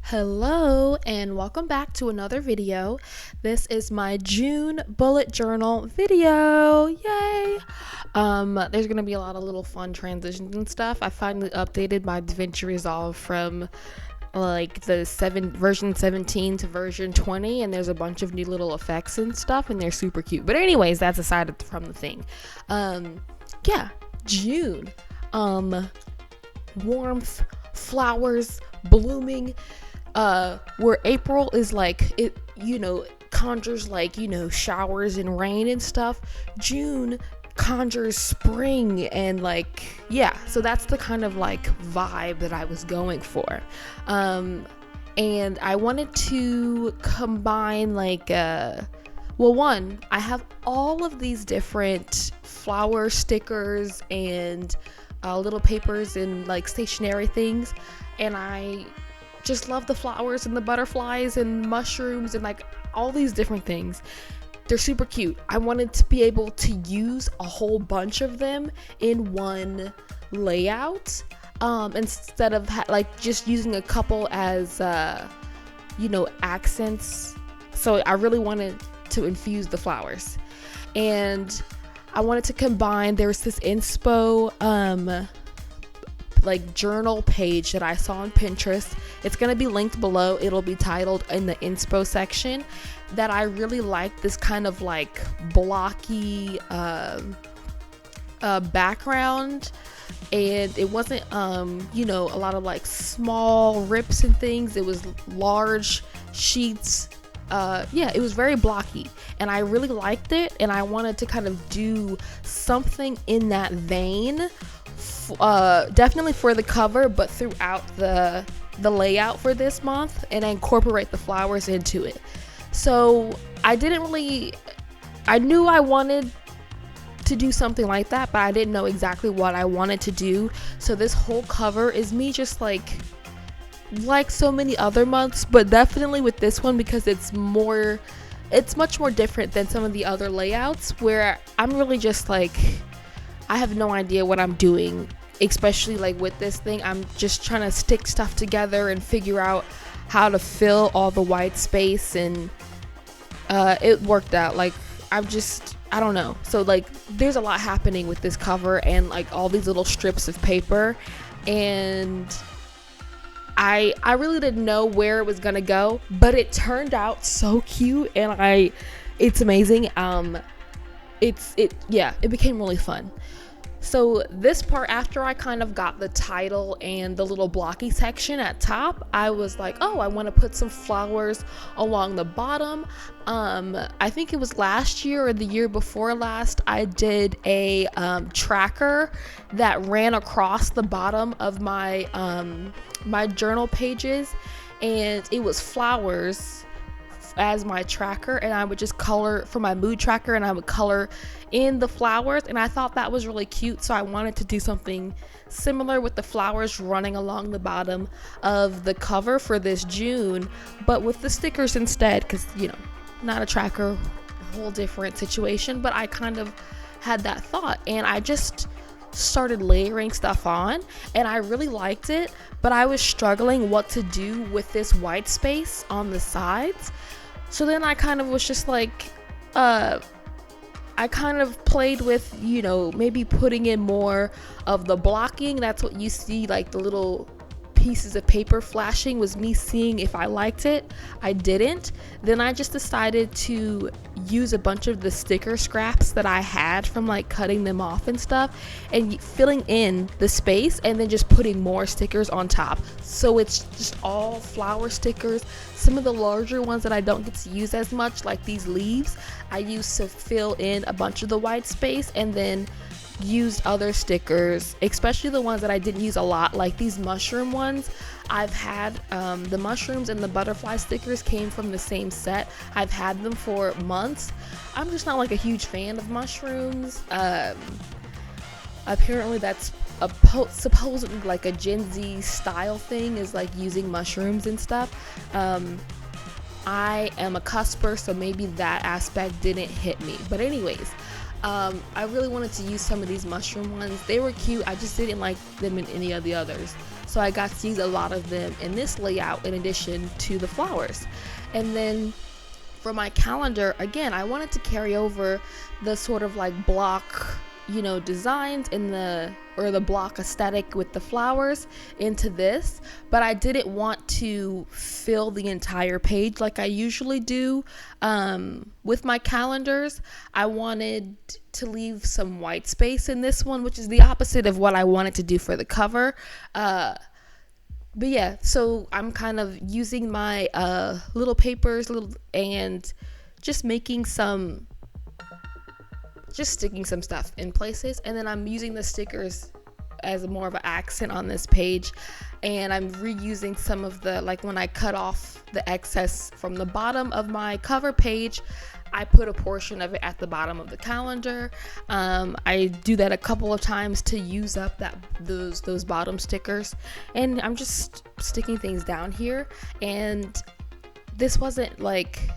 Hello and welcome back to another video. This is my June bullet journal video. Yay! There's gonna be a lot of little fun transitions and stuff. I finally updated my DaVinci Resolve from like the version 17 to version 20, and there's a bunch of new little effects and stuff, and they're super cute. But anyways, that's aside from the thing. Yeah, June. Warmth, flowers, blooming. Where April is like, it, conjures like, showers and rain and stuff. June conjures spring and like, yeah, so that's the kind of like vibe that I was going for. And I wanted to combine like, one, I have all of these different flower stickers and little papers and like stationery things, and I just love the flowers and the butterflies and mushrooms and like all these different things. They're super cute. I wanted to be able to use a whole bunch of them in one layout, instead of like just using a couple as accents. So I really wanted to infuse the flowers, and I wanted to combine, there's this inspo like journal page that I saw on Pinterest. It's going to be linked below. It'll be titled in the inspo section, that I really like this kind of like blocky background, and it wasn't a lot of like small rips and things. It was large sheets. It was very blocky, and I really liked it, and I wanted to kind of do something in that vein, definitely for the cover, but throughout the layout for this month, and incorporate the flowers into it. So I knew I wanted to do something like that, but I didn't know exactly what I wanted to do. So this whole cover is me just like so many other months, but definitely with this one, because it's much more different than some of the other layouts, where I'm really just like, I have no idea what I'm doing, especially like with this thing. I'm just trying to stick stuff together and figure out how to fill all the white space, and it worked out. Like I don't know. So like there's a lot happening with this cover and like all these little strips of paper, and I really didn't know where it was gonna go, but it turned out so cute, and it's amazing. It became really fun. So this part, after I kind of got the title and the little blocky section at top, I was like, oh, I want to put some flowers along the bottom. I think it was last year or the year before last, I did a tracker that ran across the bottom of my my journal pages, and it was flowers as my tracker, and I would just color for my mood tracker, and I would color in the flowers, and I thought that was really cute. So I wanted to do something similar with the flowers running along the bottom of the cover for this June, but with the stickers instead, because not a tracker, whole different situation. But I kind of had that thought, and I just started layering stuff on, and I really liked it, but I was struggling what to do with this white space on the sides. So then I kind of was just like, I kind of played with, maybe putting in more of the blocking. That's what you see, like the little pieces of paper flashing was me seeing if I liked it. I didn't. Then I just decided to use a bunch of the sticker scraps that I had from like cutting them off and stuff, and filling in the space, and then just putting more stickers on top. So it's just all flower stickers. Some of the larger ones that I don't get to use as much, like these leaves, I used to fill in a bunch of the white space, and then used other stickers, especially the ones that I didn't use a lot, like these mushroom ones. I've had the mushrooms and the butterfly stickers came from the same set. I've had them for months. I'm just not like a huge fan of mushrooms. Apparently that's supposedly like a Gen Z style thing, is like using mushrooms and stuff. I am a cusper, so maybe that aspect didn't hit me. But anyways, I really wanted to use some of these mushroom ones. They were cute. I just didn't like them in any of the others. So I got to use a lot of them in this layout in addition to the flowers. And then for my calendar, again, I wanted to carry over the sort of like block, designs in the block aesthetic with the flowers into this, but I didn't want to fill the entire page like I usually do with my calendars. I wanted to leave some white space in this one, which is the opposite of what I wanted to do for the cover. But yeah, so I'm kind of using my little papers and just sticking some stuff in places, and then I'm using the stickers as more of an accent on this page, and I'm reusing some of the, like when I cut off the excess from the bottom of my cover page, I put a portion of it at the bottom of the calendar. I do that a couple of times to use up those bottom stickers, and I'm just sticking things down here. And this wasn't like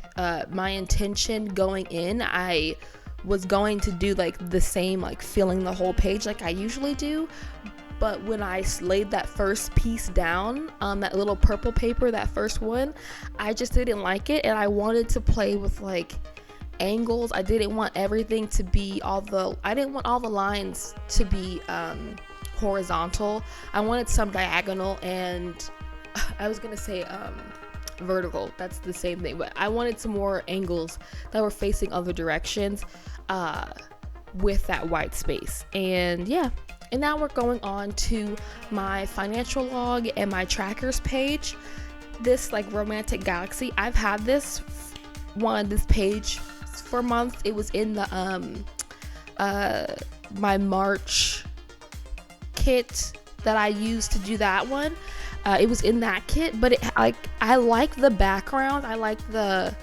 my intention going in. I was going to do like the same, like filling the whole page like I usually do, but when I laid that first piece down, that little purple paper, that first one, I just didn't like it, and I wanted to play with like angles. I didn't want everything to be I didn't want all the lines to be horizontal. I wanted some diagonal, and I was gonna say vertical, that's the same thing, but I wanted some more angles that were facing other directions with that white space. And yeah, and now we're going on to my financial log and my trackers page. This like romantic galaxy, I've had this page for months. It was in the my March kit that I used to do that one. It was in that kit, but I like the background. I like the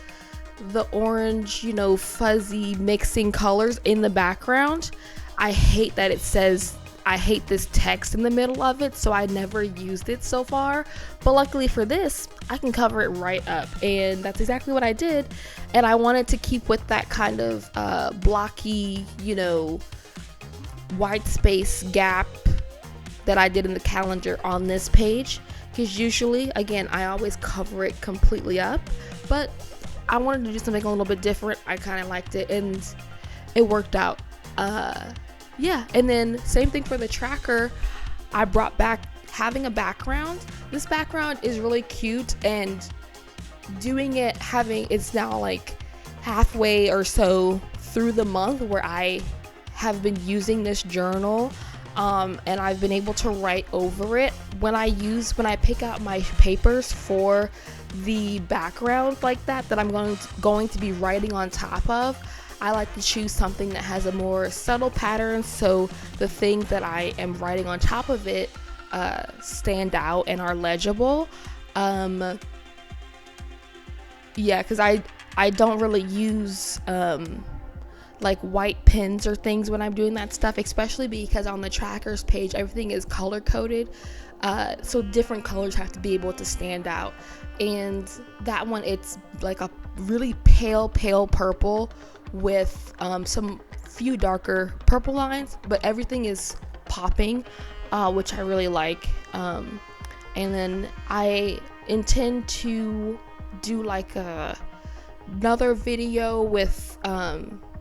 orange, fuzzy mixing colors in the background. I hate that it says I hate this text in the middle of it, so I never used it so far. But luckily for this, I can cover it right up, and that's exactly what I did. And I wanted to keep with that kind of blocky, white space gap that I did in the calendar on this page, because usually, again, I always cover it completely up, but I wanted to do something a little bit different. I kind of liked it, and it worked out. Yeah, and then same thing for the tracker. I brought back having a background. This background is really cute, and it's now like halfway or so through the month where I have been using this journal. And I've been able to write over it. When I pick out my papers for the background like that I'm going to be writing on top of, I like to choose something that has a more subtle pattern, so the things that I am writing on top of it stand out and are legible. Yeah, because I don't really use like white pens or things when I'm doing that stuff, especially because on the trackers page everything is color coded, so different colors have to be able to stand out. And that one, it's like a really pale purple with some few darker purple lines, but everything is popping, which I really like. And then I intend to do like another video with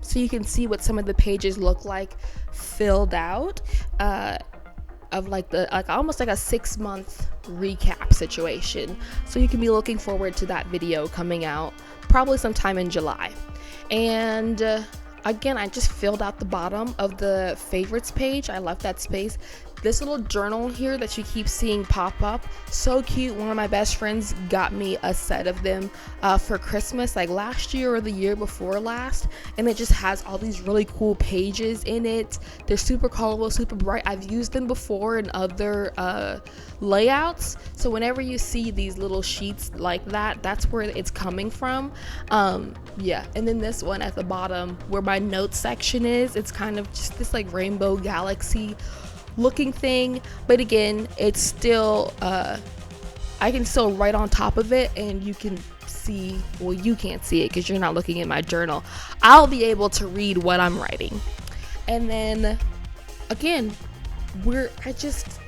so you can see what some of the pages look like filled out, of like almost like a 6-month recap situation. So you can be looking forward to that video coming out probably sometime in July. And again, I just filled out the bottom of the favorites page. I left that space. This little journal here that you keep seeing pop up, so cute. One of my best friends got me a set of them for Christmas, like last year or the year before last, and it just has all these really cool pages in it. They're super colorful, super bright. I've used them before in other layouts, so whenever you see these little sheets like that, that's where it's coming from. Yeah, and then this one at the bottom where my notes section is, it's kind of just this like rainbow galaxy looking thing, but again, it's still I can still write on top of it, and you can see, well, you can't see it because you're not looking at my journal. I'll be able to read what I'm writing. And then again, I just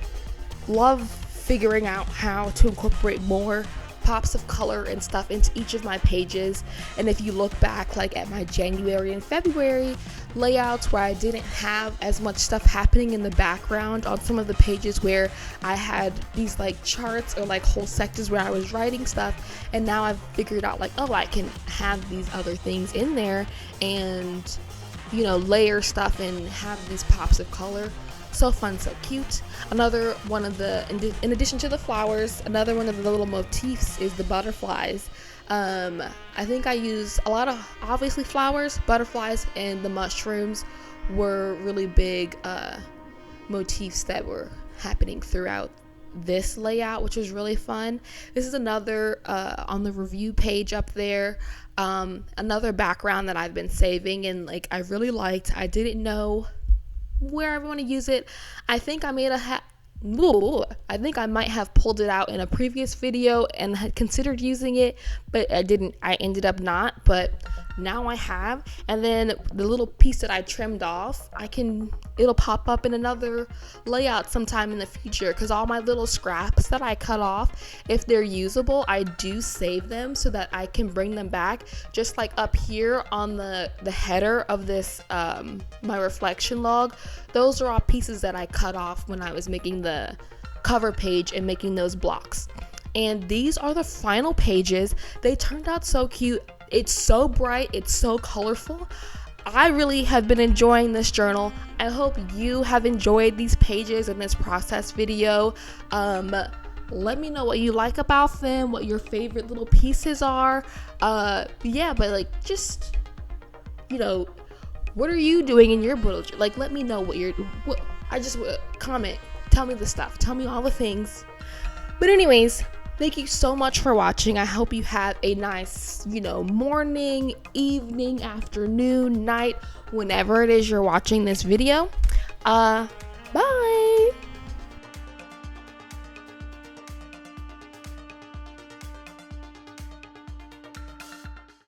love figuring out how to incorporate more pops of color and stuff into each of my pages. And if you look back like at my January and February layouts where I didn't have as much stuff happening in the background on some of the pages where I had these like charts or like whole sections where I was writing stuff, and now I've figured out like, oh, I can have these other things in there and, you know, layer stuff and have these pops of color. So fun, so cute. Another one of the, in addition to the flowers, another one of the little motifs is the butterflies. I think I use a lot of, obviously, flowers, butterflies, and the mushrooms were really big motifs that were happening throughout this layout, which was really fun. This is another on the review page up there, another background that I've been saving and like I really liked. I didn't know where I want to use it. I think I made I think I might have pulled it out in a previous video and had considered using it, but I didn't. I ended up not, but now I have. And then the little piece that I trimmed off, it'll pop up in another layout sometime in the future, because all my little scraps that I cut off, if they're usable, I do save them so that I can bring them back. Just like up here on the header of this my reflection log, those are all pieces that I cut off when I was making the cover page and making those blocks. And these are the final pages. They turned out so cute. It's so bright, it's so colorful. I really have been enjoying this journal. I hope you have enjoyed these pages and this process video. Let me know what you like about them, what your favorite little pieces are. Yeah, but like, just, you know, what are you doing in your BuJo? Like, let me know comment, tell me the stuff, tell me all the things. But anyways, thank you so much for watching. I hope you have a nice, you know, morning, evening, afternoon, night, whenever it is you're watching this video. Bye.